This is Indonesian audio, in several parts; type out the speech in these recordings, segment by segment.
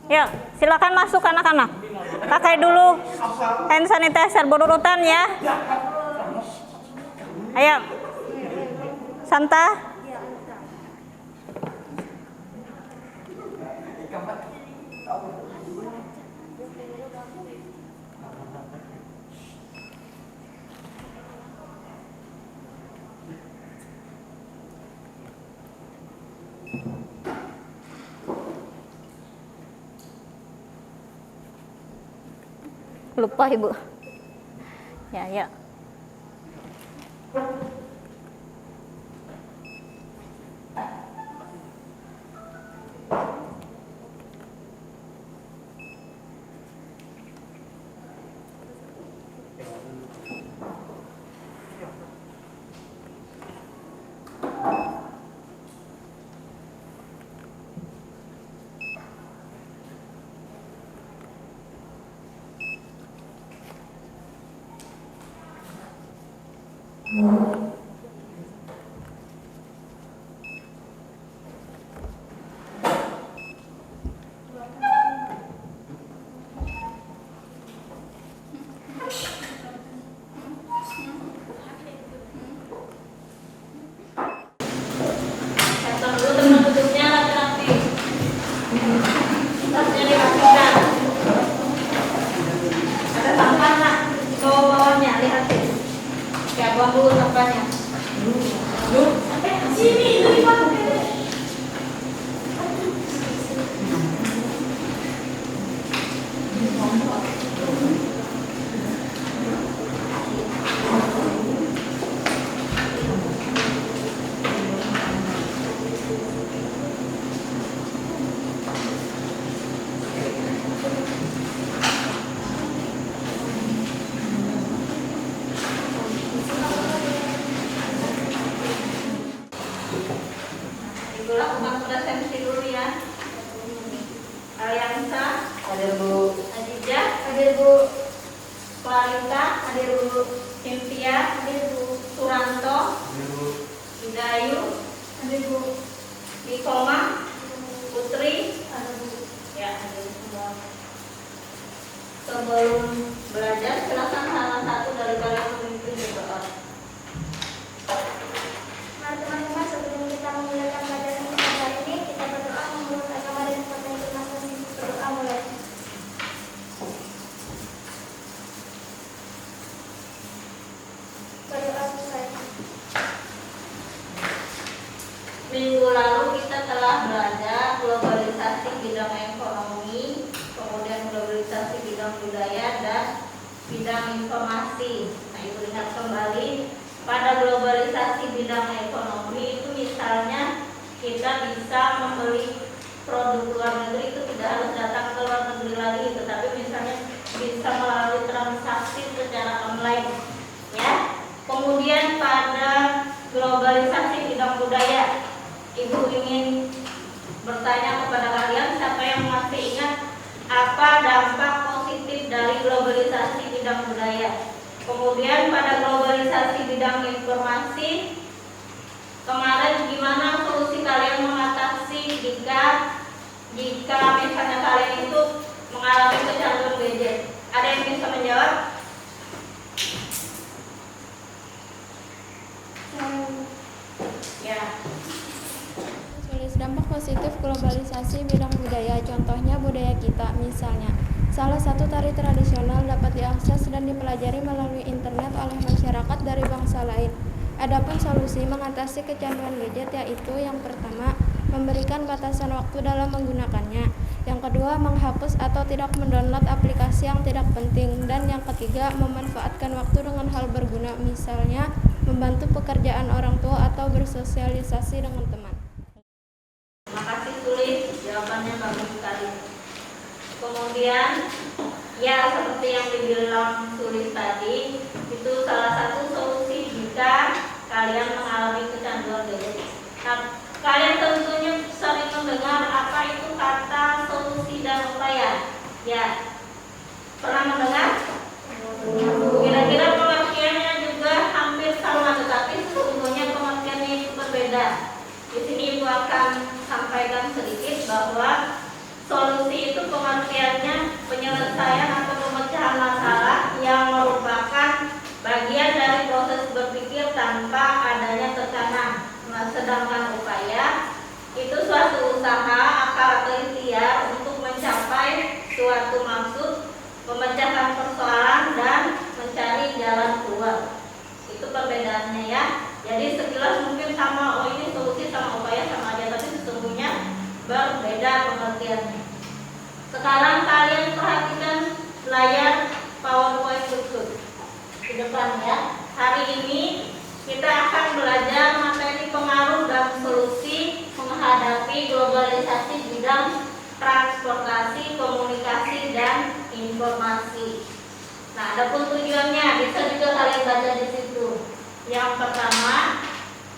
Ya, silakan masuk anak-anak. Pakai dulu hand sanitizer berurutan ya. Ayo. Santa. Lupa Ibu. Ya. Sebelum belajar, silakan salah satu dari kalian memimpin berdoa. Mari teman-teman, sebelum kita memulakan pelajaran kita hari ini, kita berdoa menurut agama dan kepercayaan masing-masing. Berdoa mulai. Berdoa selesai. Minggu lalu kita telah belajar globalisasi bidang ekonomi, kemudian globalisasi bidang budaya dan bidang informasi. Nah, Ibu lihat kembali pada globalisasi bidang ekonomi itu misalnya kita bisa membeli produk luar negeri itu tidak harus datang ke luar negeri lagi, tetapi misalnya bisa melalui transaksi secara online, ya. Kemudian pada globalisasi bidang budaya, Ibu ingin bertanya kepada kalian siapa yang masih ingat apa dampak positif dari globalisasi bidang budaya. Kemudian pada globalisasi bidang informasi, kemarin gimana solusi kalian mengatasi jika misalnya kalian itu mengalami kecanduan gadget? Ada yang bisa menjawab? Ya. Dampak positif globalisasi bidang budaya, contohnya budaya kita. Misalnya, salah satu tari tradisional dapat diakses dan dipelajari melalui internet oleh masyarakat dari bangsa lain. Adapun solusi mengatasi kecanduan gadget yaitu yang pertama, memberikan batasan waktu dalam menggunakannya. Yang kedua, menghapus atau tidak mendownload aplikasi yang tidak penting. Dan yang ketiga, memanfaatkan waktu dengan hal berguna, misalnya membantu pekerjaan orang tua atau bersosialisasi dengan teman. Terima kasih Sulis, jawabannya bagus sekali. Kemudian, ya seperti yang dibilang Sulis tadi, itu salah satu solusi jika kalian mengalami kecanduan gadget. Nah, kalian tentunya sering mendengar apa itu kata solusi dan upaya. Ya, pernah mendengar? Kira-kira pengertiannya juga hampir sama, tetapi sesungguhnya pengertiannya itu berbeda. Di sini Ibu akan sampaikan sedikit bahwa solusi itu pengertiannya sedangkan upaya itu suatu usaha akal atau ikhtiar untuk mencapai suatu maksud, memecahkan persoalan dan mencari jalan keluar. Itu perbedaannya ya. Jadi sekilas mungkin sama, oh ini solusi sama upaya sama aja, tapi sesungguhnya berbeda pengertiannya. Sekarang kalian perhatikan layar PowerPoint berikut di depan ya. Hari ini kita akan belajar materi pengaruh dan solusi menghadapi globalisasi bidang transportasi, komunikasi, dan informasi. Nah, adapun tujuannya bisa juga kalian baca di situ. Yang pertama,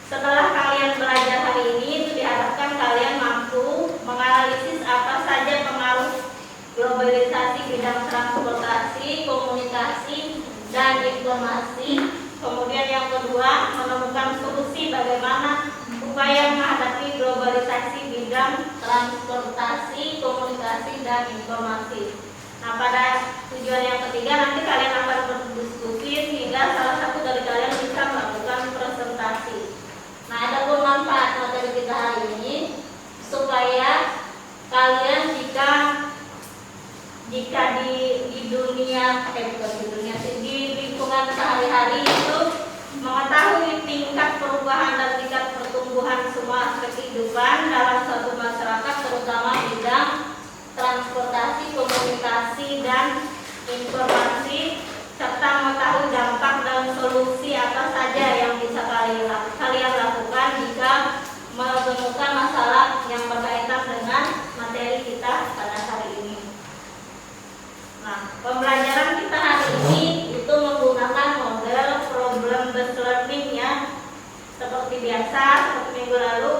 setelah kalian belajar hari ini, itu diharapkan kalian mampu menganalisis apa saja pengaruh globalisasi bidang transportasi, komunikasi, dan informasi. Kemudian yang kedua, menemukan solusi bagaimana upaya menghadapi globalisasi bidang transportasi, komunikasi, dan informasi. Nah, pada tujuan yang ketiga nanti kalian akan berdiskusi sehingga salah satu dari kalian bisa melakukan presentasi. Nah, ada pun manfaat materi kita hari ini supaya kalian jika di dunia di lingkungan sehari-hari itu mengetahui tingkat perubahan dan tingkat pertumbuhan semua aspek kehidupan dalam suatu masyarakat, terutama bidang transportasi, komunikasi, dan informasi, serta mengetahui dampak dan solusi apa saja yang bisa kalian lakukan jika menemukan masalah yang berkaitan dengan materi kita pada hari ini. Nah, pembelajaran kita hari ini itu menggunakan model problem based learning ya. Seperti biasa, seperti minggu lalu,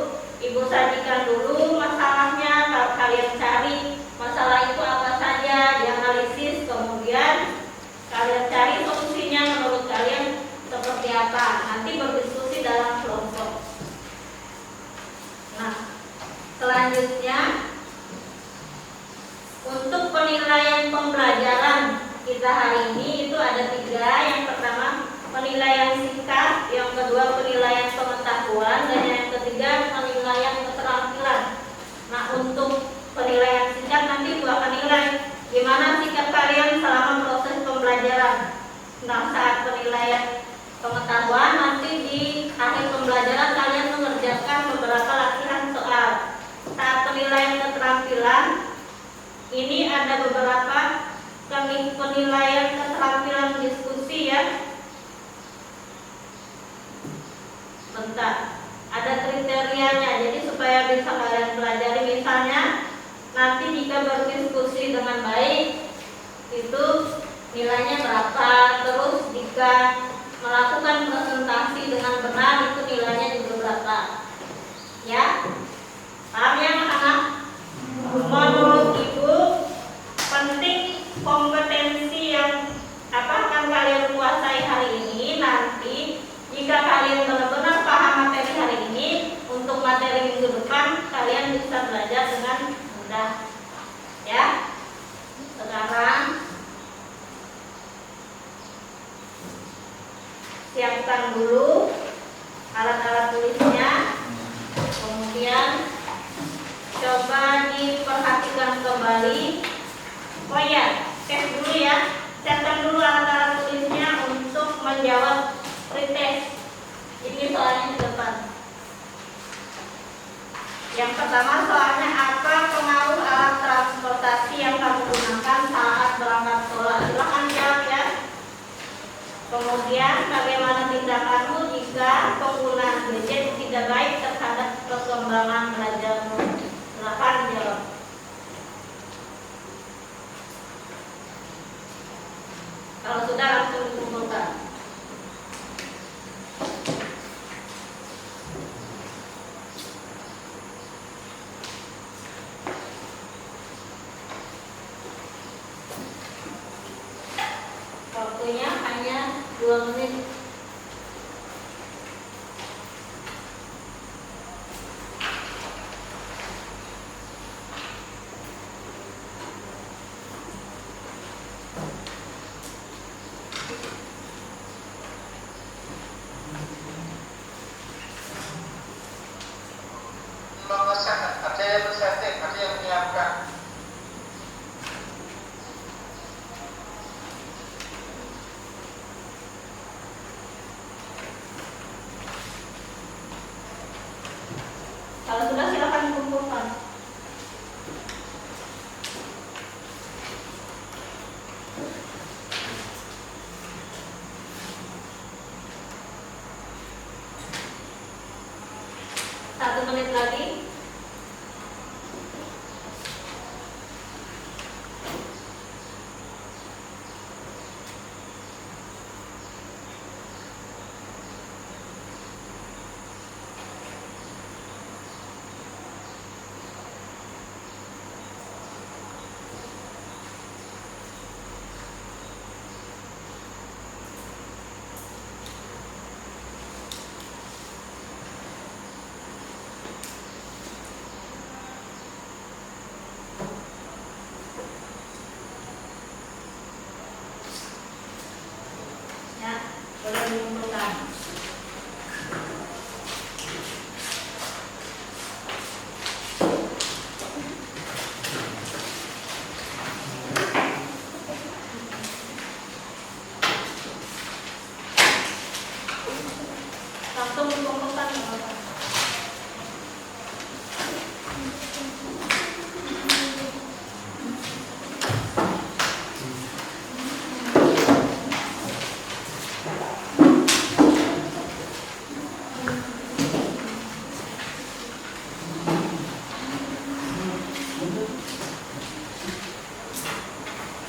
Ibu sajikan dulu masalahnya, kalau kalian cari masalah itu apa saja, dianalisis, kemudian kalian cari solusinya menurut kalian seperti apa. Nanti berdiskusi dalam kelompok. Nah, selanjutnya untuk penilaian pembelajaran kita hari ini itu ada 3. Yang pertama penilaian singkat, yang kedua penilaian pengetahuan, dan yang ketiga penilaian keterampilan. Nah, untuk penilaian singkat nanti Ibu akan nilai gimana sikap kalian selama proses pembelajaran. Nah, saat penilaian pengetahuan nanti di akhir pembelajaran kalian mengerjakan beberapa latihan soal. Saat penilaian keterampilan ini ada beberapa penilaian keterampilan diskusi ya. Bentar, ada kriterianya, jadi supaya bisa kalian pelajari. Misalnya nanti jika berdiskusi dengan baik itu nilainya berapa, terus jika melakukan presentasi dengan benar itu nilainya juga berapa ya. Paham ya anak-anak? Menurut Ibu penting kompetensi yang akan kalian kuasai hari ini. Nanti jika kalian benar-benar paham materi hari ini, untuk materi minggu depan kalian bisa belajar dengan mudah ya. Sekarang siapkan dulu alat-alat tulisnya, kemudian coba diperhatikan kembali. Oh ya, tes dulu ya, siapkan dulu alat-alat tulisnya untuk menjawab pretest. Ini soalnya di depan. Yang pertama soalnya, apa pengaruh alat transportasi yang kamu gunakan saat berangkat sekolah? Silahkan jawab ya. Kemudian bagaimana tindakanmu jika penggunaan gadget tidak baik terhadap perkembangan belajarmu? Silahkan jawab. Kalau sudah langsung dikumpulkan. Waktunya hanya 2 menit.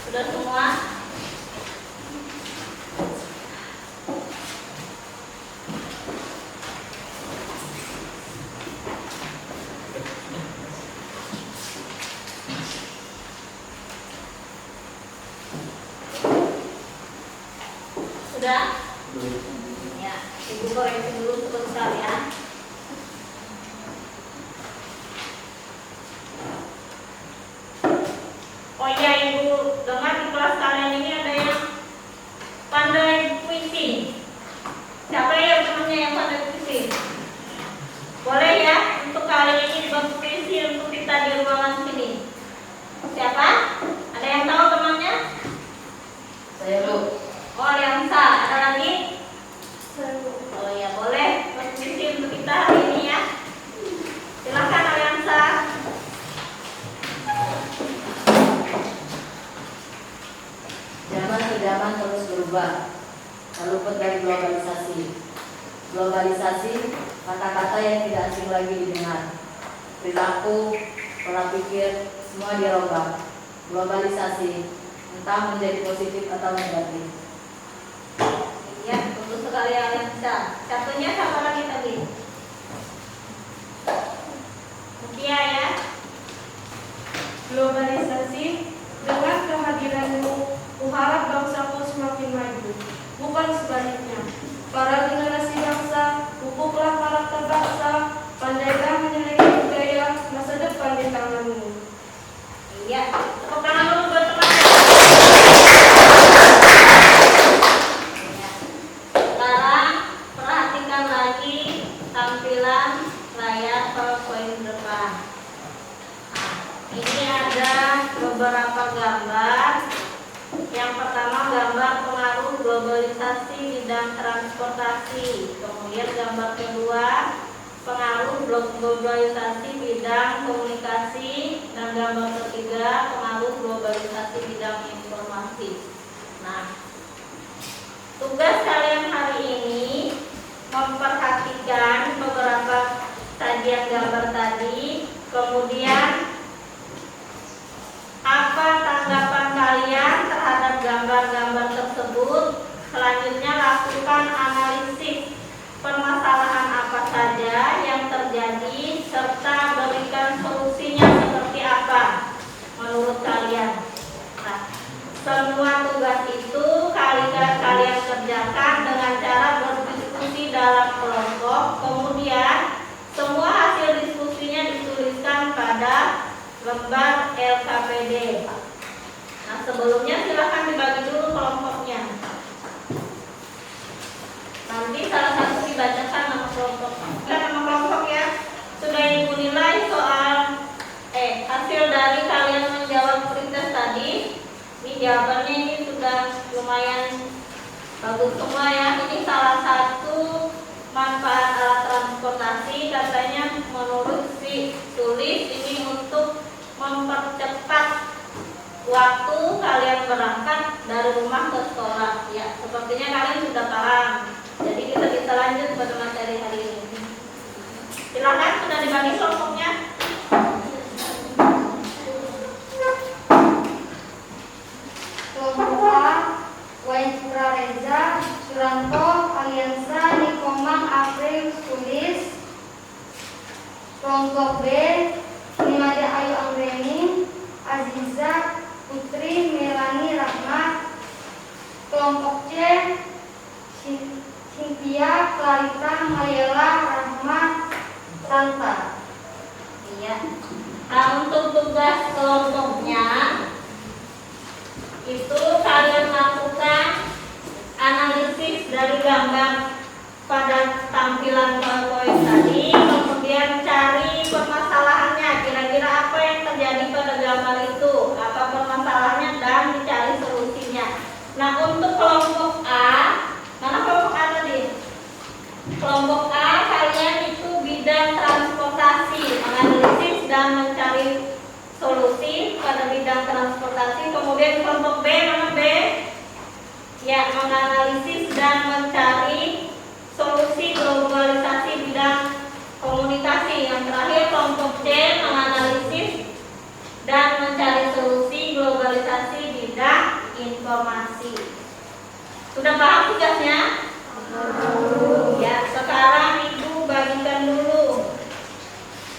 Sudah semua? Sudah? Ya, Ibu koreksi dulu sebentar ya. Oh iya Ibu, dengar di kelas kalian ini ada yang pandai puisi. Siapa ya temannya yang pandai puisi? Boleh ya untuk kali ini dibantu puisi untuk kita di ruangan sini. Siapa? Ada yang tahu temannya? Saya Bu. Oh Aliansa, ada lagi? Seru. Oh ya boleh puisi untuk kita hari ini ya. Silakan Aliansa. Zaman ke zaman terus berubah, tak luput dari globalisasi. Globalisasi, kata-kata yang tidak asing lagi didengar. Perilaku, pola pikir, semua dirubah. Globalisasi, entah menjadi positif atau negatif. Ya, betul sekali Aliansa. Satunya siapa lagi tadi? Mutia ya. Globalisasi, dengan kehadiranmu, kuharap bangsaku semakin maju, bukan sebaliknya. Para generasi bangsa, pupuklah karakter bangsa, pandailah menyelidiki budaya, masa depan di tanganmu. Iya, tepuk tangan dulu buat teman. Ya. Sekarang perhatikan lagi tampilan layar PowerPoint depan. Nah, ini ada beberapa gambar. Yang pertama gambar pengaruh globalisasi bidang transportasi. Kemudian gambar kedua pengaruh globalisasi bidang komunikasi, dan gambar ketiga pengaruh globalisasi bidang informasi. Nah, tugas kalian hari ini memperhatikan beberapa sajian gambar tadi, kemudian apa tanggapan kalian terhadap gambar-gambar tersebut. Selanjutnya lakukan analisis permasalahan apa saja yang terjadi serta berikan solusinya seperti apa menurut kalian. Nah, semua tugas itu kalian kerjakan dengan cara berdiskusi dalam kelompok. Kemudian semua hasil diskusinya dituliskan pada lembar LKPD. Nah, sebelumnya silakan dibagi dulu kelompoknya. Nanti salah satu dibacakan nama kelompok. Nama kelompok ya. Sudah Ibu nilai soal hasil dari kalian menjawab pretest tadi. Ini jawabannya ini sudah lumayan bagus semua ya. Ini salah satu manfaat alat transportasi, katanya menurut si tulis ini untuk mempercepat waktu kalian berangkat dari rumah ke sekolah. Ya, sepertinya kalian sudah paham. Jadi kita bisa lanjut pada materi hari ini. Silakan, sudah dibagi kelompoknya. Kelompok A, Wain Reza, Suranto, Aliansa, Nikomang, April, Tulis. Kelompok B, Nimade Ayu Anggreni, Aziza, Putri, Melani, Rahmat. Kelompok C, Cynthia, Clarita, Mayela, Rahmat, Santa. Iya. Nah, untuk tugas kelompoknya itu kalian lakukan analisis dari gambar pada tampilan PowerPoint tadi, kemudian cari permasalahannya, kira-kira apa yang terjadi pada gambar itu, apa permasalahannya, dan dicari solusinya. Nah, untuk kelompok A, mana kelompok A tadi? Kelompok A kalian itu bidang transportasi, menganalisis dan mencari solusi pada bidang transportasi. Kemudian kelompok B, mana B? Ya, menganalisis dan mencari solusi globalisasi bidang komunikasi. Yang terakhir kelompok C, menganalisis dan mencari solusi globalisasi bidang informasi. Sudah paham tugasnya? Ya, sekarang Ibu bagikan dulu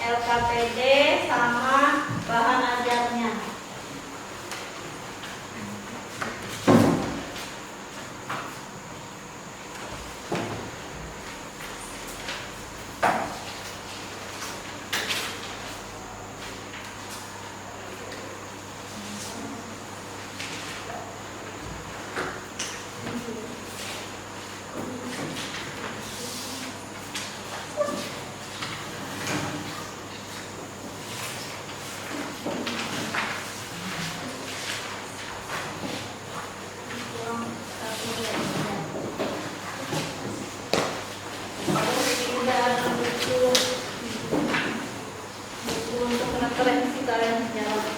LKPD sama bahan ajarnya. Referensi kalian sejarah.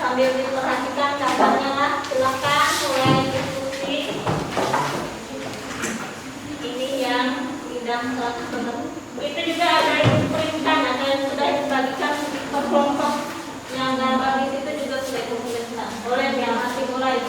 Sambil diperhatikan gambarnya lah, silakan mulai diskusi. Ini yang bidang 100%. Itu juga ada yang perintah, ada yang sudah dibagikan per kelompok. Yang gambar di situ juga sudah diperintah. Boleh yang nanti mulai.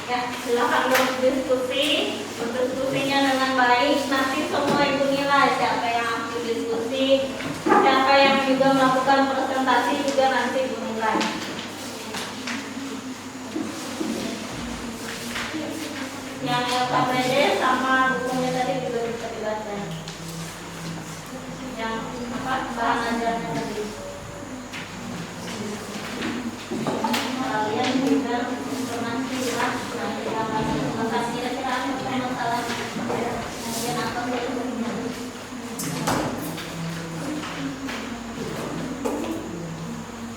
Ya, silakan berdiskusi. Berdiskusinya dengan baik. Nanti semua ibu nilai siapa yang aktif diskusi, siapa yang juga melakukan presentasi juga nanti ibu nilai. Yang LKPD sama bukunya tadi juga bisa dibaca. Yang apa bahan ajarnya tadi. Kalian juga informasi lah. Nanti kira-kira apa masalah? Kemudian apa berikutnya?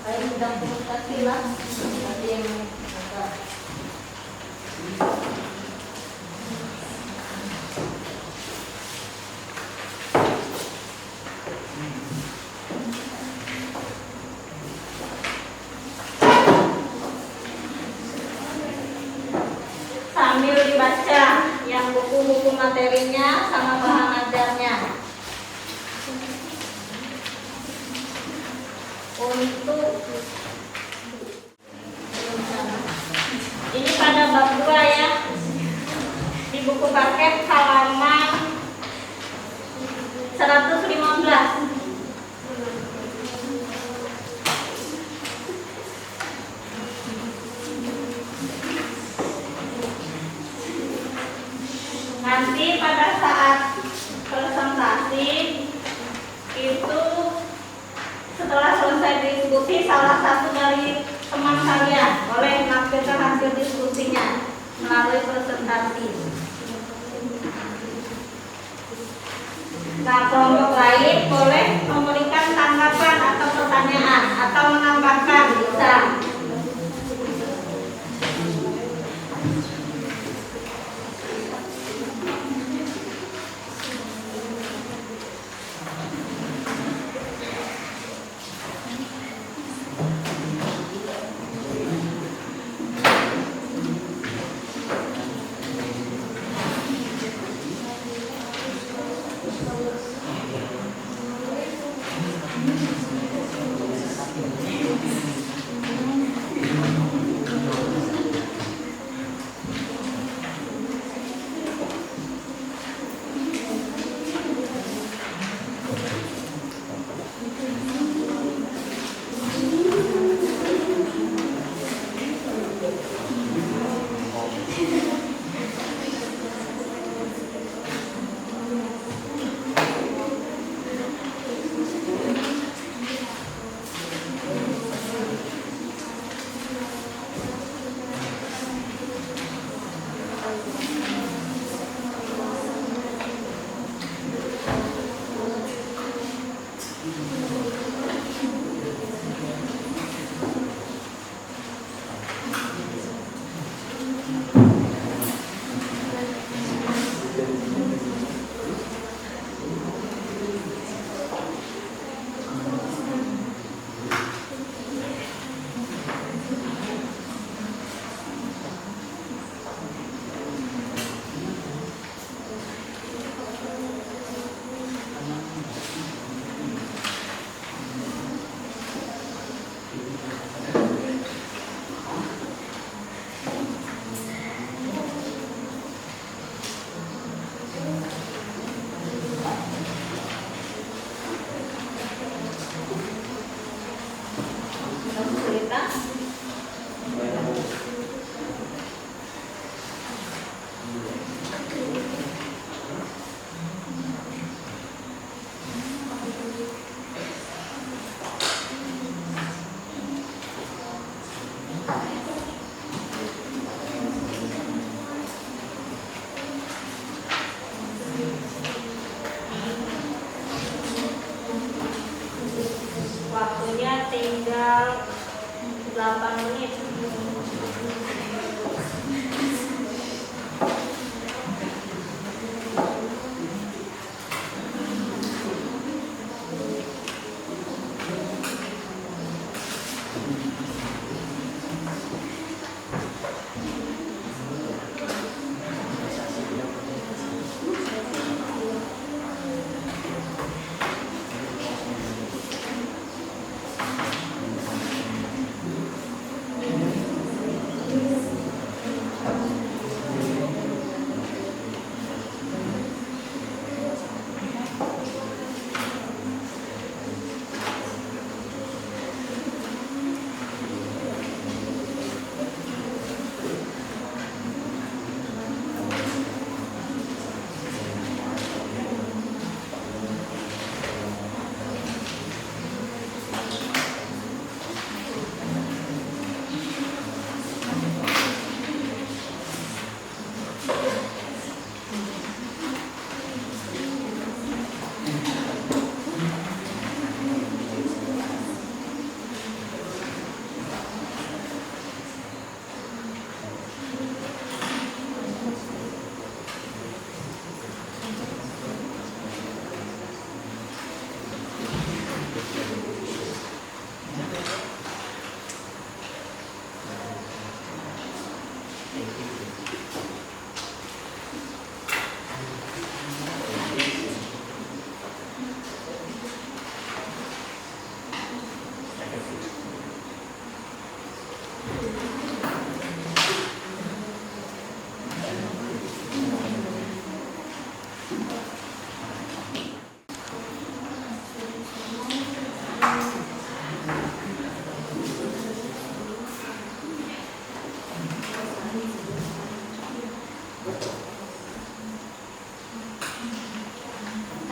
Kalian sudah komunikasi lah. Nanti yang sambil dibaca yang buku-buku materinya sama bahan ajarnya. Untuk ini pada bab 2 ya, di buku paket halaman 115. Nanti pada saat presentasi itu setelah selesai diskusi, salah satu dari teman kalian boleh menampilkan hasil diskusinya melalui presentasi. Nah, kelompok lain boleh memberikan tanggapan atau pertanyaan atau menambahkan bisa. 8 menit.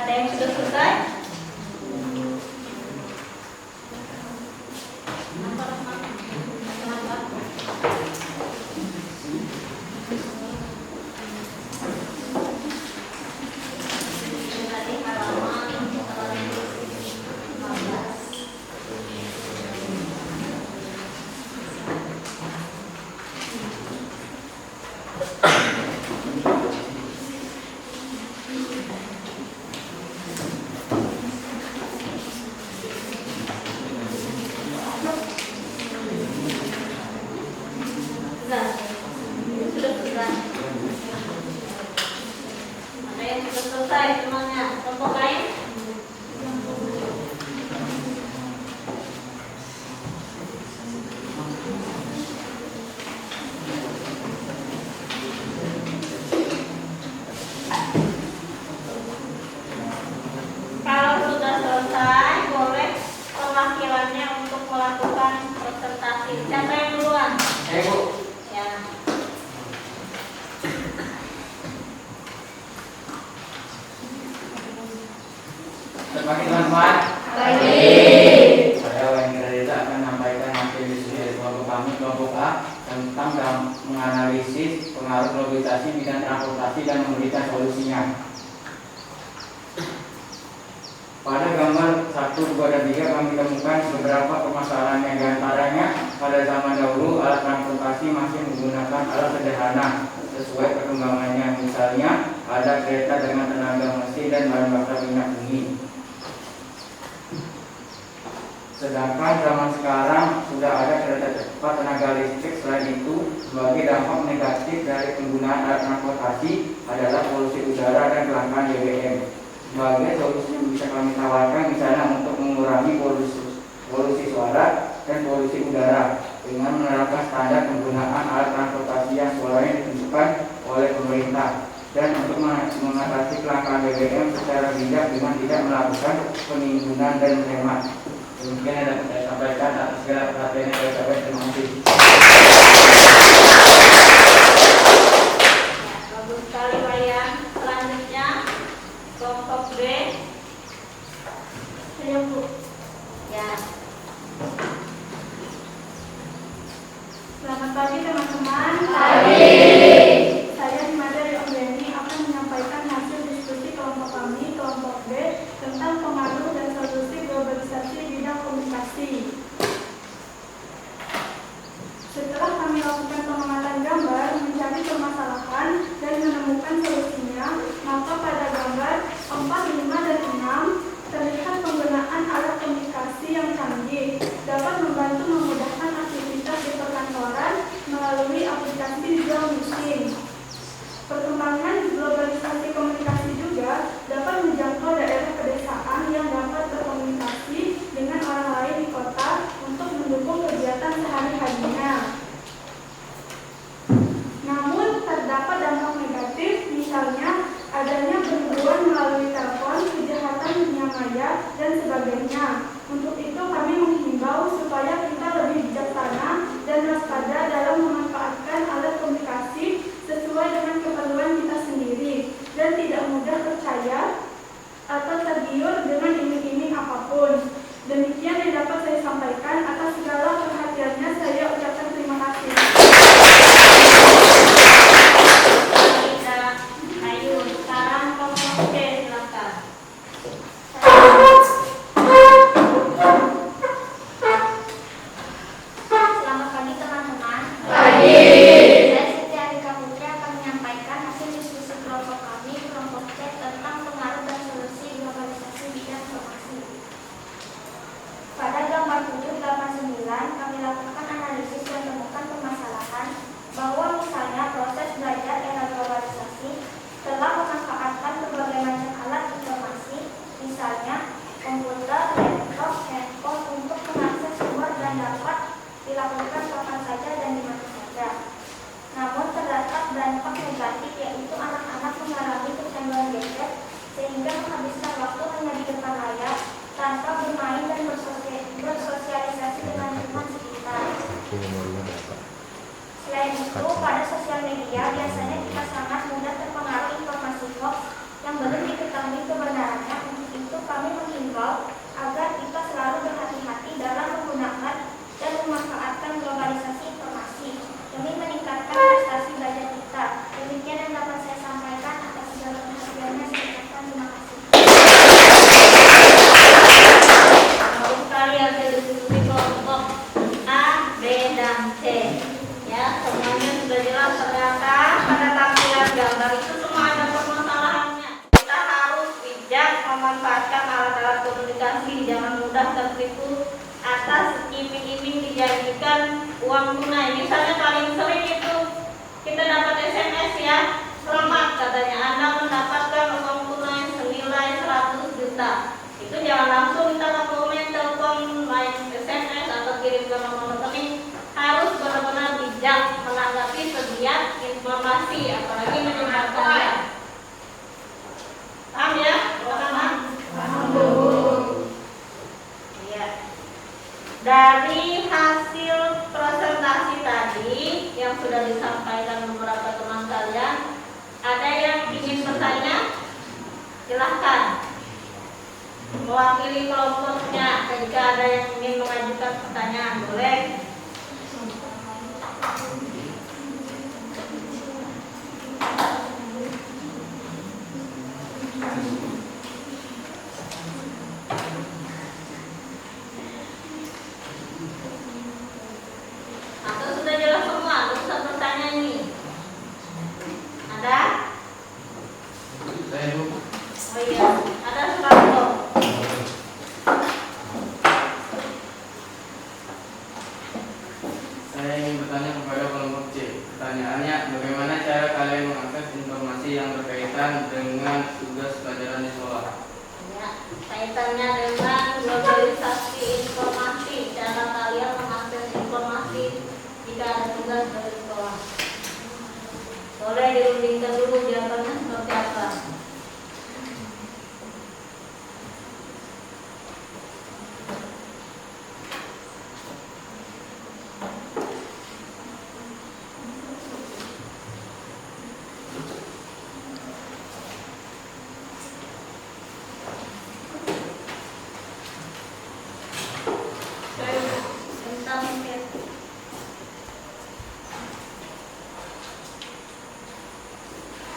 Ada yang sudah selesai? Tadi halaman 15. Sudah selesai. Ada yang sudah selesai semuanya? Kelompok lain? Kalau sudah selesai, boleh perwakilannya untuk melakukan presentasi. Siapa yang duluan? Saya, Bu. Ya. Selamat pagi teman-teman. Pagi. Saya Wendra Reza akan menyampaikan hasil diskusi dari kelompok kami, kelompok A, tentang dalam menganalisis pengaruh globalisasi bidang transportasi dan memberikan solusinya. Pada gambar 1, 2, dan 3 kami temukan beberapa permasalahan yang diantaranya pada zaman dahulu alat transportasi masih menggunakan alat sederhana sesuai perkembangannya. Misalnya ada kereta dengan tenaga mesin dan bahan bakar minyak bumi. Sedangkan zaman sekarang sudah ada kereta cepat tenaga listrik. Selain itu, sebagai dampak negatif dari penggunaan alat transportasi adalah polusi udara dan kelangkaan BBM. Sebagai solusi yang bisa kami tawarkan misalnya untuk mengurangi polusi suara dan polusi udara dengan menerapkan standar penggunaan alat transportasi yang suaranya ditentukan oleh pemerintah, dan untuk mengatasi kelangkaan BBM secara bijak dengan tidak melakukan penimbunan dan menghemat. Demikian yang dapat saya sampaikan. Atas segala perhatiannya saya ucapkan terima kasih. Bagus sekali Wayan. Selanjutnya kelompok B. Saya, Bu. Ya. Selamat pagi teman-teman. Pagi. Saya Himada dari Om Beni akan menyampaikan hasil diskusi kelompok kami, kelompok B, tentang pengaruh dan solusi globalisasi bidang komunikasi. sehingga menghabiskan waktu hanya di depan layar tanpa bermain dan bersosialisasi dengan lingkungan sekitar. Selain itu, pada sosial media biasanya kita sangat mudah terpengaruh informasi hoax yang belum diketahui kebenarannya. Untuk itu kami menghimbau agar kita selalu berhati-hati dalam menggunakan dan memanfaatkan globalisasi informasi demi meningkatkan prestasi belajar kita. Demikian yang dapat saya sampaikan. Atas segala perhatiannya saya ucapkan terima kasih. Bapak sekalian, saya diskusi kelompok A, B, dan C. Ya, semuanya sudah jelas. Ternyata pada tampilan gambar itu semua ada permasalahannya. Kita harus bijak memanfaatkan alat-alat komunikasi, jangan mudah tertipu atas iming-iming dijanjikan uang tunai. Misalnya paling sering itu kita dapat SMS ya, selamat katanya Anda mendapatkan uang tunai senilai 100 juta. Itu jangan langsung kita ke komen, telepon, main SMS atau kirim ke nomor rekening. Harus benar-benar bijak menanggapi setiap informasi, apalagi menyebarkannya. Paham ya? Paham? Iya. Dari hasil presentasi tadi yang sudah disampaikan beberapa teman kalian, ada yang ingin bertanya? Silahkan. Mewakili kelompoknya, jika ada yang ingin mengajukan pertanyaan, boleh. Atau sudah jelas semua, nggak usah bertanya ini. Ada? Saya Bu. Oh iya, ada Suranto. Saya ingin bertanya kepada kelompok C. Pertanyaannya, bagaimana cara kalian mengakses informasi yang berkaitan dengan tugas pelajaran di sekolah? Ya, kaitannya dengan globalisasi informasi, cara kalian mengakses informasi jika ada tugas dari sekolah. Boleh dirundingkan dulu jawabannya seperti apa? Tentang mungkin.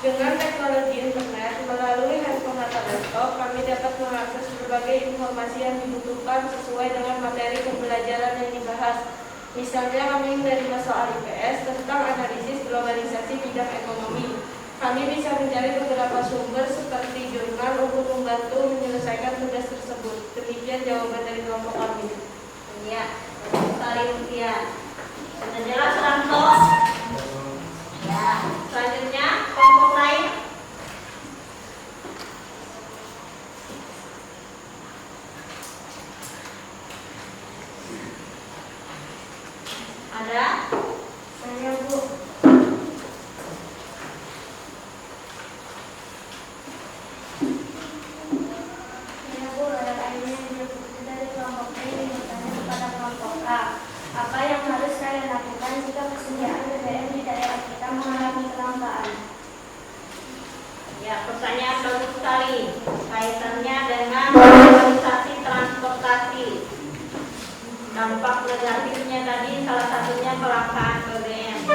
Dengan teknologi internet melalui handphone atau laptop, kami dapat mengakses berbagai informasi yang dibutuhkan sesuai dengan materi pembelajaran yang dibahas. Misalnya kami menerima soal IPS tentang analisis globalisasi bidang ekonomi. Kami bisa mencari beberapa sumber seperti jurnal untuk membantu menyelesaikan tugas tersebut. Demikian jawaban dari kelompok kami. Iya, sekali Mutia. Sudah jelas Ranto? Ya, selanjutnya kelompok lain. Ada? Saya Bu. Saya Bu, ada lainnya dari kelompok B yang bertanya kepada kelompok A. Apa yang harus kalian lakukan jika persediaan BBM di daerah kita mengalami kelangkaan? Ya, pertanyaan bagus sekali. Kaitannya dengan globalisasi transportasi. Dampak negatifnya tadi salah satunya kelangkaan BBM.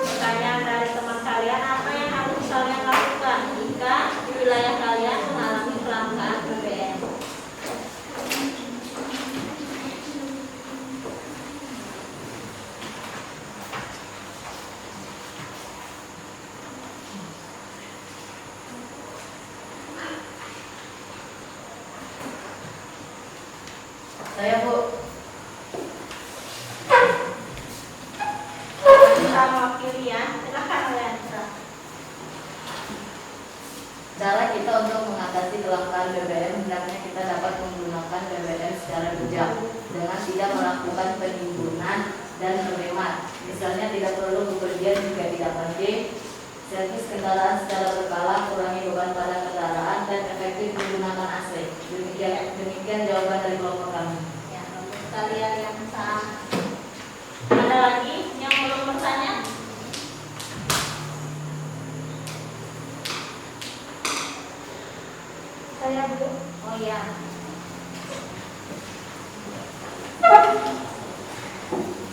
Pertanyaan dari teman kalian, apa yang harus kalian lakukan jika di wilayah kalian mengalami kelangkaan BBM? Saya Bu. Bisa mewakili ya, silakan kalian. Cara kita untuk mengatasi kelangkaan BBM hendaknya kita dapat menggunakan BBM secara bijak dengan tidak melakukan penimbunan dan berhemat. Misalnya tidak perlu bepergian jika tidak penting, servis kendaraan secara berkala, kurangi beban pada kendaraan, dan efek Demikian jawaban dari kelompok kami. Ya, bagus sekalian yang sah. Ada lagi yang belum bertanya? Saya Bu. Oh iya.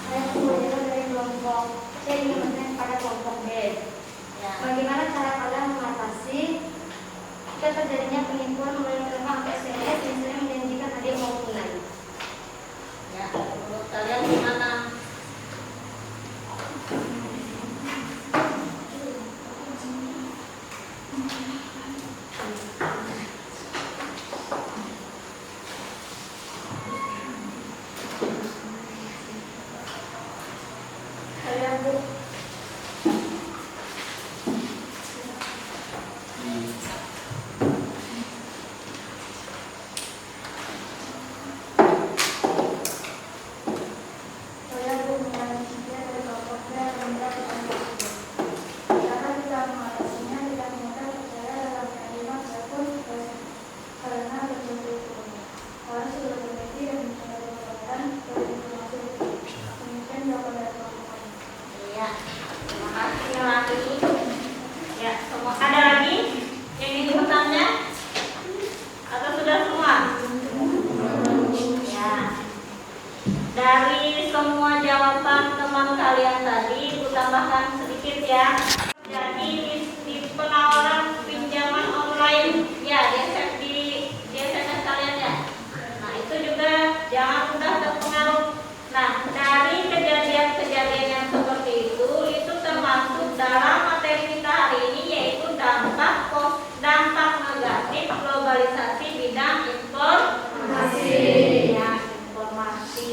Saya pembelajaran dari kelompok C ingin bertanya pada kelompok B. Ya. Bagaimana cara kalian mengatasi jika terjadinya penipuan melalui telepon atau SMS yang sering menjanjikan hadiah maupun tunai? Ya, menurut kalian gimana? Saya Bu. Saya Bu menganalisis dari kelompok B yang rendah pertanyaan tersebut. Cara kita mengatasinya tidak mudah percaya dalam kalimat maupun karena berbagai ukuran. Harus berhati-hati dan mencari kesempatan dari informasi itu. Demikian jawaban dari kelompok kami. Iya. Terima kasih lagi. Ya, semua ada lagi yang ingin bertanya? Atau sudah semua? Ya. Dari semua jawaban teman kalian tadi, aku tambahkan sedikit ya. Jadi di penawaran pinjaman online, ya di SMS kalian ya. Nah itu juga jangan mudah terpengaruh. Nah dari kejadian-kejadian yang seperti itu termasuk dalam materi kita hari ini, yaitu dampak negatif globalisasi bidang informasi. Ya, informasi.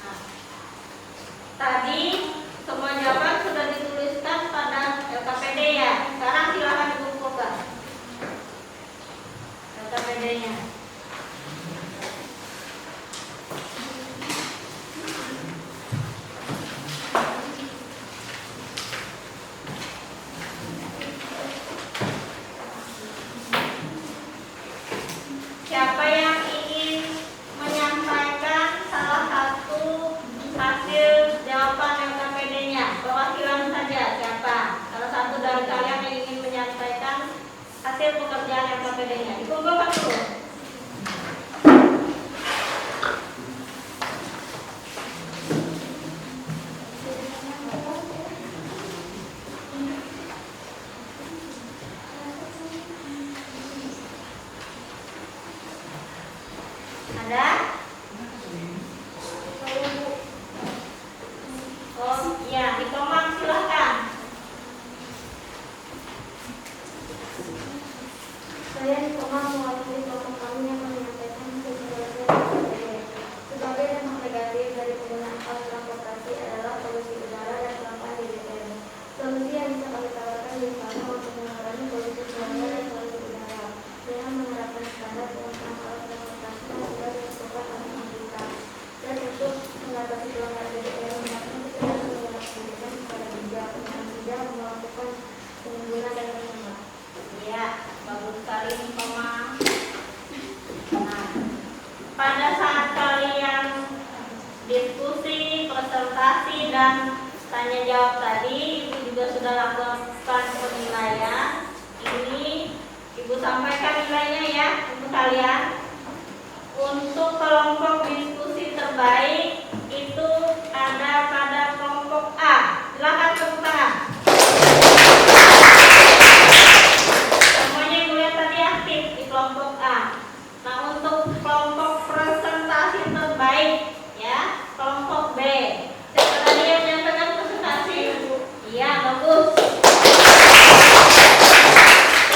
Nah, tadi semua jawaban sudah dituliskan pada LKPD ya. Sekarang silakan dikumpulkan LKPD-nya. Siapa yang ingin menyampaikan salah satu hasil jawaban LKPD-nya? Perwakilan saja siapa? Salah satu dari kalian yang ingin menyampaikan hasil pekerjaan LKPD-nya. Dikumpulkan dulu. Ada? Oh iya, di Komang silahkan. Saya di Komang mewakili kelompok kami yang menyampaikan kesimpulan sebagai dampak negatif dari penggunaan alat transportasi adalah polusi udara dan kelangkaan BBM. Solusi yang bisa kami tawarkan misalnya untuk mengurangi polusi udara dan polusi udara dengan menerapkan standar penggunaan alat transportasi yang sudah ditentukan oleh pemerintah. Dan untuk mengatasi pelanggaran BBM, menggunakan kebijakan menggunakan BBM secara bijak dengan tidak melakukan penimbunan dan penambah. Iya, bagus sekali nih Komang. Nah, pada saat kalian diskusi, presentasi dan tanya jawab tadi, Ibu juga sudah lakukan penilaian. Ini Ibu sampaikan nilainya ya untuk kalian. Untuk kelompok diskusi terbaik itu ada pada kelompok A. Silakan tepuk tangan. Semuanya Ibu lihat tadi aktif di kelompok A. Nah untuk kelompok presentasi terbaik ya kelompok B. Siapa tadi yang menyampaikan presentasi? Iya bagus.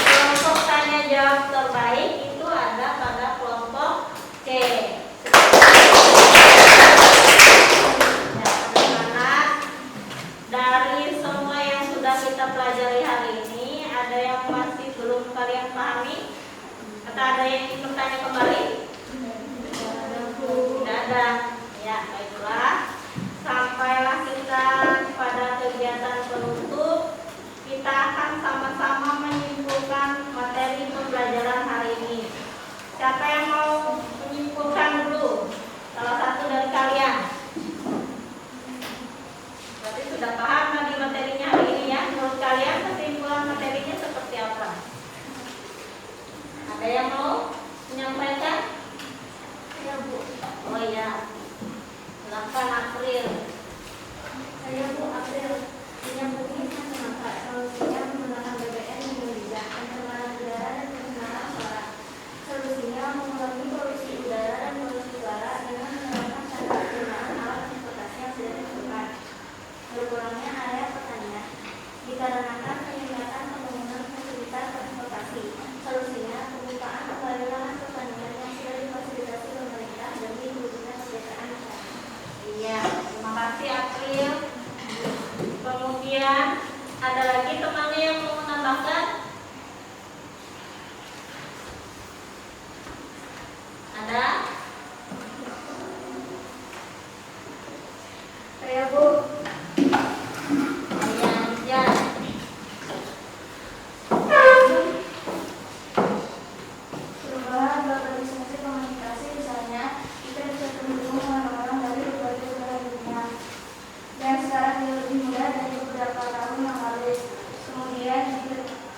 Kelompok tanya jawab terbaik itu ada pada kelompok C. Nah, anak-anak, dari semua yang sudah kita pelajari hari ini, ada yang masih belum kalian pahami? Atau ada yang ingin bertanya kembali? Tidak ada. Ya, baiklah. Sampailah kita pada kegiatan penutup. Kita akan sama-sama menyimpulkan materi pembelajaran hari ini. Siapa yang mau menyimpulkan dulu? Salah satu dari kalian. Berarti sudah paham lagi materinya hari ini ya. Menurut kalian kesimpulan materinya seperti apa? Ada yang mau menyampaikan? Ya Bu. Oh iya. Silakan April. Saya Bu April. Menyambungkan kenapa solusinya menggunakan BBM yang bijak, pencemaran udara dan pencemaran suara. Solusinya mengurangi polusi udara dan polusi suara dengan menerapkan standar penggunaan alat transportasi yang sudah ditentukan. Berkurangnya area pertanian dikarenakan peningkatan pembangunan fasilitas transportasi. Solusinya pembukaan kembali lahan pertanian yang sudah difasilitasi pemerintah demi mewujudkan kesejahteraan masyarakat. Iya, terima kasih April. Kemudian ada lagi temannya yang mau menambahkan? Ada? Saya Bu. Ya. Perubahan globalisasi komunikasi misalnya kita bisa terhubung dengan orang dari berbagai belahan dunia dan sekarang jauh lebih mudah dari beberapa tahun yang lalu. Kemudian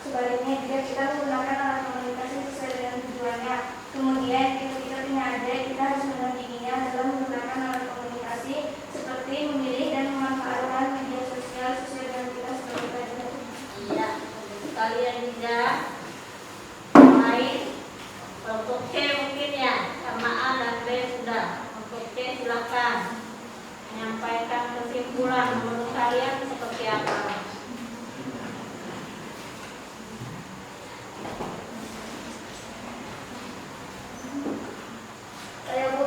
sebaliknya jika kita menggunakan alat komunikasi sesuai dengan tujuannya, kemudian jika kita punya adik, kita harus mendampinginya dalam menggunakan alat komunikasi seperti memilih dan memanfaatkan media sosial sesuai dengan kita sebagai pelajar. Iya, kalian juga lain. Untuk C mungkin ya, sama A dan B sudah. Untuk C silakan menyampaikan kesimpulan menurut kalian seperti apa. Saya Bu.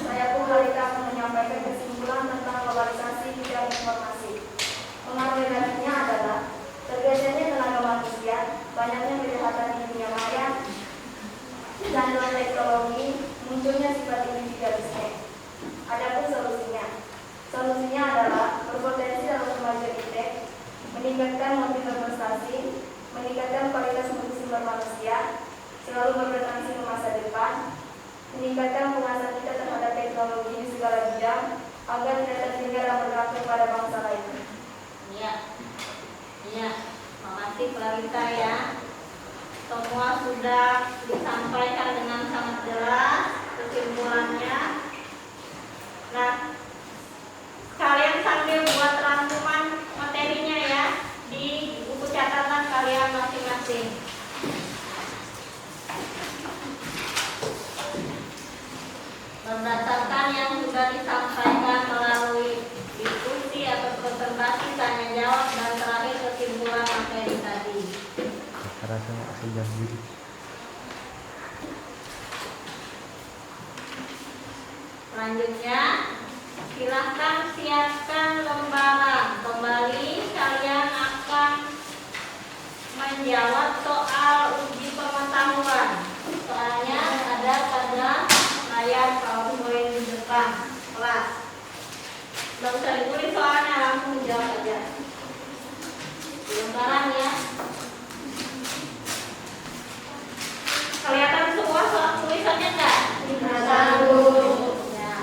Saya Bu Halika akan menyampaikan kesimpulan tentang globalisasi bidang informasi. Pengaruh negatifnya adalah tergesernya tenaga manusia, banyaknya kejahatan di dunia maya, dan dalam teknologi munculnya sifat individualisme. Adapun solusinya adalah berpotensi dalam kemajuan iptek, meningkatkan motif berprestasi, meningkatkan kualitas sumber manusia, selalu berpotensi ke masa depan, meningkatkan penguasaan kita terhadap teknologi di segala bidang agar tidak tertinggal dan berdampak pada bangsa lain. Iya, iya. Makasih Clarita ya. Semua sudah disampaikan dengan sangat jelas kesimpulannya. Nah, kalian sambil buat rangkuman materinya ya di buku catatan kalian masing-masing. Berdasarkan yang sudah disampaikan melalui diskusi atau presentasi tanya jawab dan terakhir kesimpulan materi tadi. Rasanya sejam gitu. Selanjutnya silahkan siapkan lembaran. Kembali kalian akan menjawab soal uji pengetahuan. Soalnya ada pada layar PowerPoint di depan kelas. Nggak usah ditulis soalnya, langsung jawab aja. Di lembaran ya. Kelihatan semua soal tulisannya enggak? Kelihatan. Ya.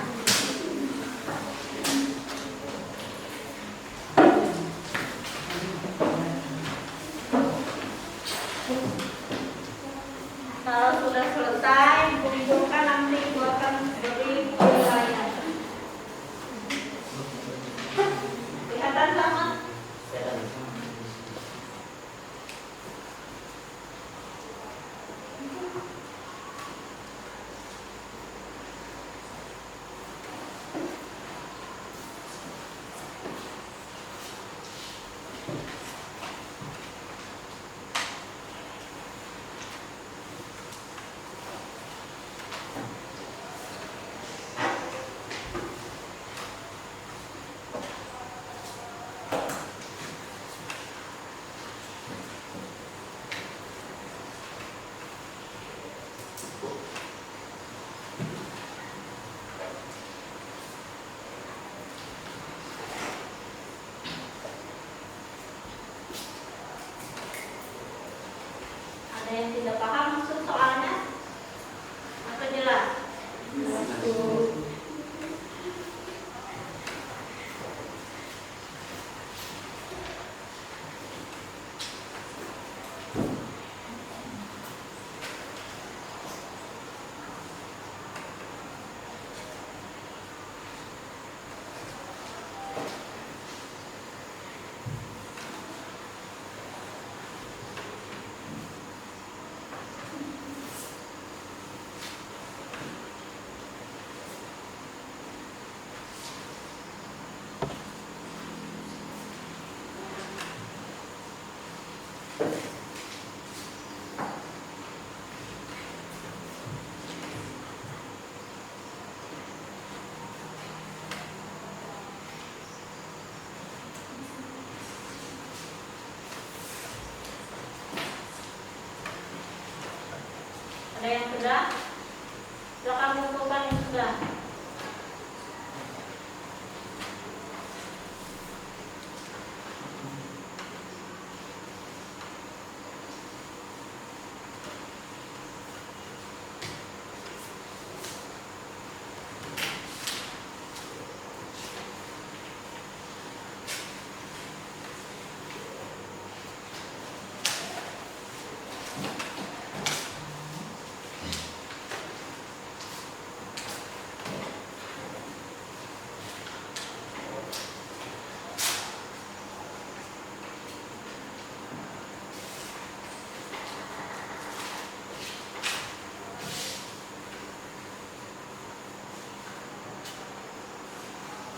Kalau sudah selesai, kumpulkan nanti gua akan beri penilaian. Kelihatan sama? yang tidak paham maksud soalnya? Atau jelas? Ada yang sudah? Silakan kumpulkan yang sudah.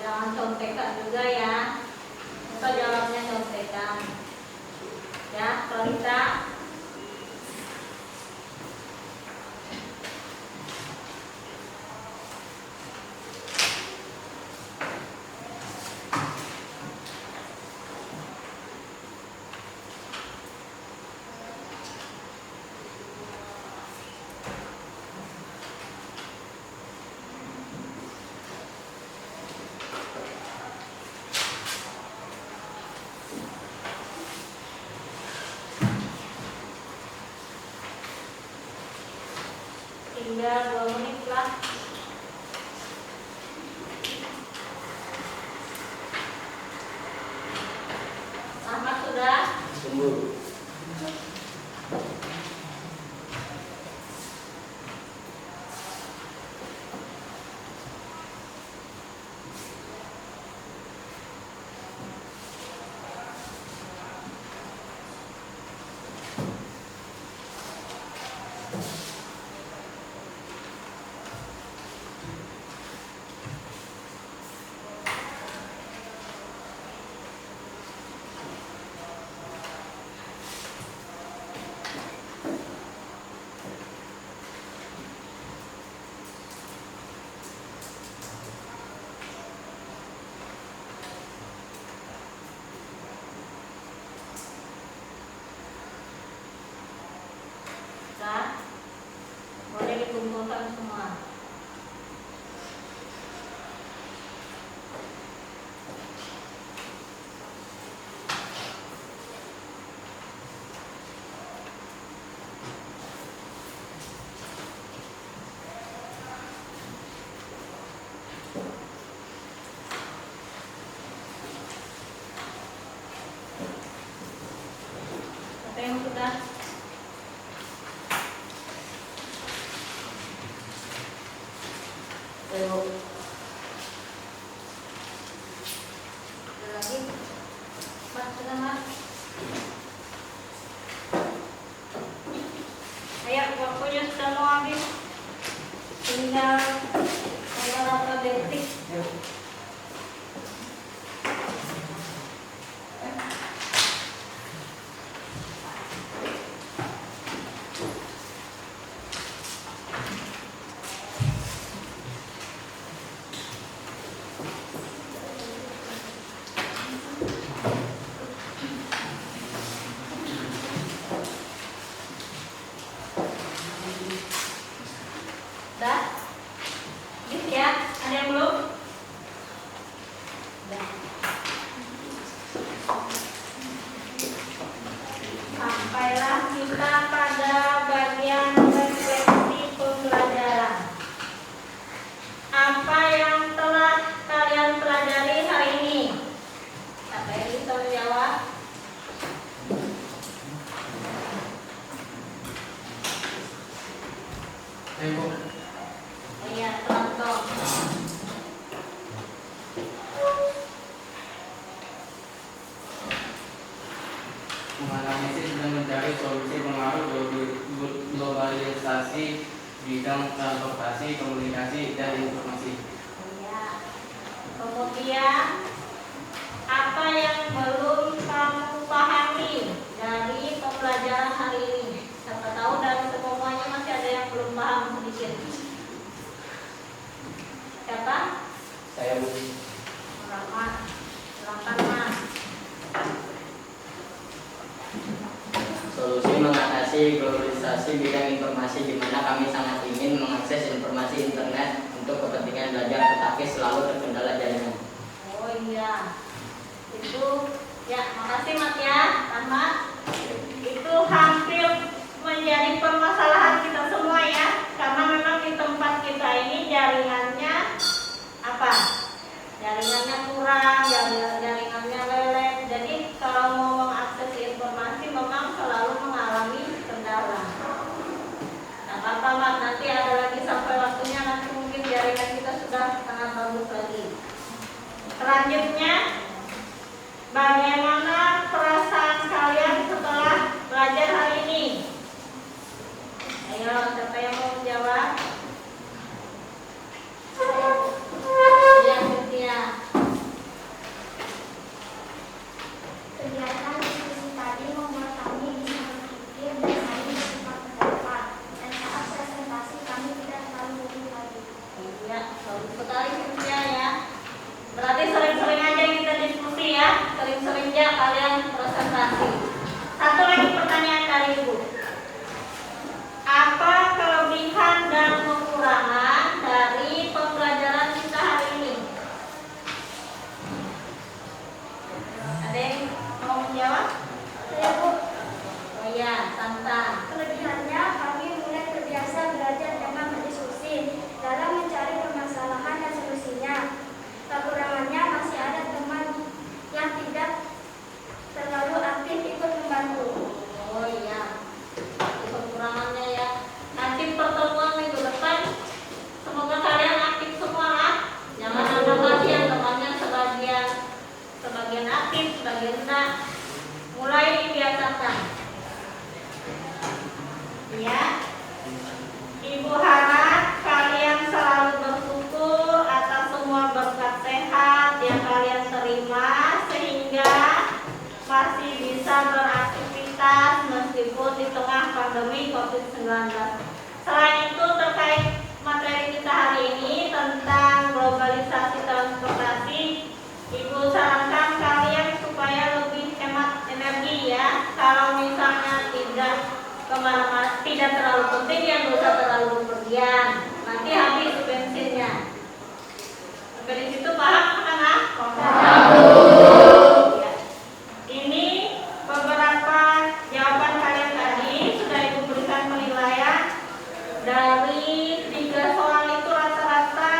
Jangan contekan juga ya. Atau jawabnya contekan. Ya, Clarita. Tinggal 2 menit lah. Ahmad sudah? Tunggu. Nah, boleh dikumpulkan semua. Apa yang sudah? Ayo. Ada lagi? Mas, sudah Mas? Ayo, waktunya sudah mau habis. Tinggal beberapa detik. Dah? Gitu ya? Ada yang belum? Dah. Sampailah kita pada menganalisis dan mencari solusi pengaruh globalisasi bidang transportasi, komunikasi, dan informasi. Ya. Kemudian apa yang belum kamu pahami dari pembelajaran hari ini? Siapa tahu dari semuanya masih ada yang belum paham sedikit. Siapa? Saya Bu. Rahmat. Silakan Mas. Solusi mengatasi globalisasi bidang informasi di mana kami sangat ingin mengakses informasi internet untuk kepentingan belajar tetapi selalu terkendala jaringan. Oh iya. Itu ya, makasih Mat ya. Rahmat. Itu hampir menjadi permasalahan kita semua ya. Karena memang di tempat kita ini jaringannya apa? Jaringannya kurang, jaringannya lelet. Jadi kalau mau mengakses informasi memang selalu mengalami kendala. Nah, apa Mat, nanti ada lagi sampai waktunya nanti mungkin jaringan kita sudah sangat bagus lagi. Selanjutnya, bagaimana perasaan kalian setelah belajar hari ini? Ayo, siapa yang mau jawab? Ya, Cynthia. Kegiatan diskusi tadi membuat kami bisa berpikir dan saling bertukar pendapat. Dan saat presentasi kami tidak terlalu bingung lagi. Iya, bagus sekali Cynthia ya. Berarti sering-sering aja kita diskusi ya, sering-sering aja kalian presentasi. Satu lagi pertanyaan dari Ibu. Apa kelebihan dan kekurangan dari pembelajaran kita hari ini? Ada yang mau menjawab? Saya Bu, Oh iya, Santa. kelebihannya kami mulai terbiasa belajar dengan berdiskusi dalam mencari permasalahan dan solusinya. Kekurangannya masih ada teman yang tidak terlalu aktif ikut membantu. Oh iya, itu kekurangannya ya. Nanti pertemuan minggu depan semoga kalian aktif semua lah. Jangan ada lagi yang temannya sebagian aktif, sebagian enggak. Mulai dibiasakan. Ya. Ibu harap kalian selalu bersyukur atas semua berkat sehat yang kalian terima sehingga masih bisa beraktivitas meskipun di tengah pandemi COVID-19. Selain itu terkait materi kita hari ini tentang globalisasi transportasi, Ibu sarankan kalian supaya lebih hemat energi ya. Kalau misalnya tidak kemana-mana, tidak terlalu penting ya, nggak usah terlalu bepergian. Nanti habis bensinnya. Sampai di situ paham anak-anak? Ya. Ini beberapa jawaban kalian tadi sudah Ibu berikan penilaian. Dari 3 soal itu rata-rata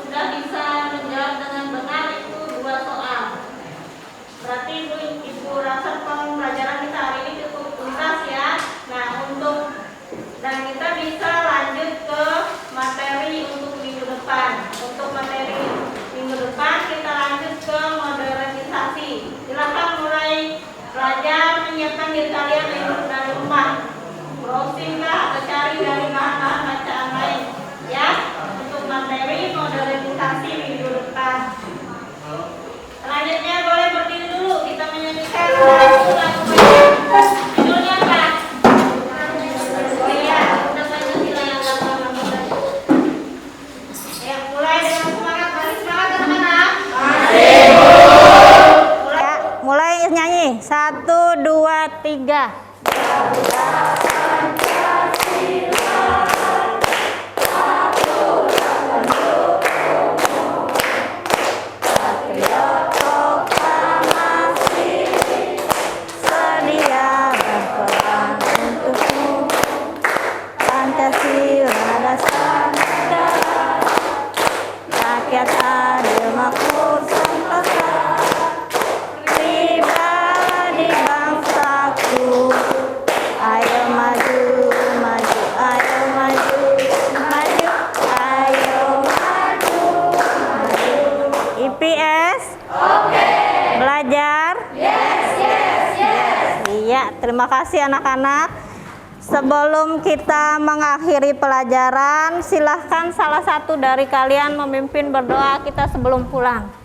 sudah bisa menjawab dengan benar itu 2 soal. Berarti Ibu rasa pembelajaran kita hari ini cukup tuntas ya. Nah, dan kita bisa lanjut ke materi untuk minggu depan. Untuk materi minggu depan kita lanjut ke modernisasi. Silakan mulai belajar menyiapkan diri kalian dari rumah. Browsing atau cari dari bahan-bahan bacaan lain ya untuk materi modernisasi minggu depan. Selanjutnya boleh berdiri dulu, kita menyanyikan lagu judulnya apa? Oh iya, udah Pancasila yang lama-lama tadi. Ya, mulai dengan semangat, masih semangat anak-anak? Mulai nyanyi. 1, 2, 3. Sedia berperang untukmu, Pancasila dasar negara, rakyat adil makmur sempurna, pribadi bangsaku. Ayo maju, maju, ayo maju, maju, ayo maju, maju. IPS? Oke. Belajar? Yes, yes, yes. Iya. Terima kasih anak-anak. Sebelum kita mengakhiri pelajaran, silahkan salah satu dari kalian memimpin berdoa kita sebelum pulang.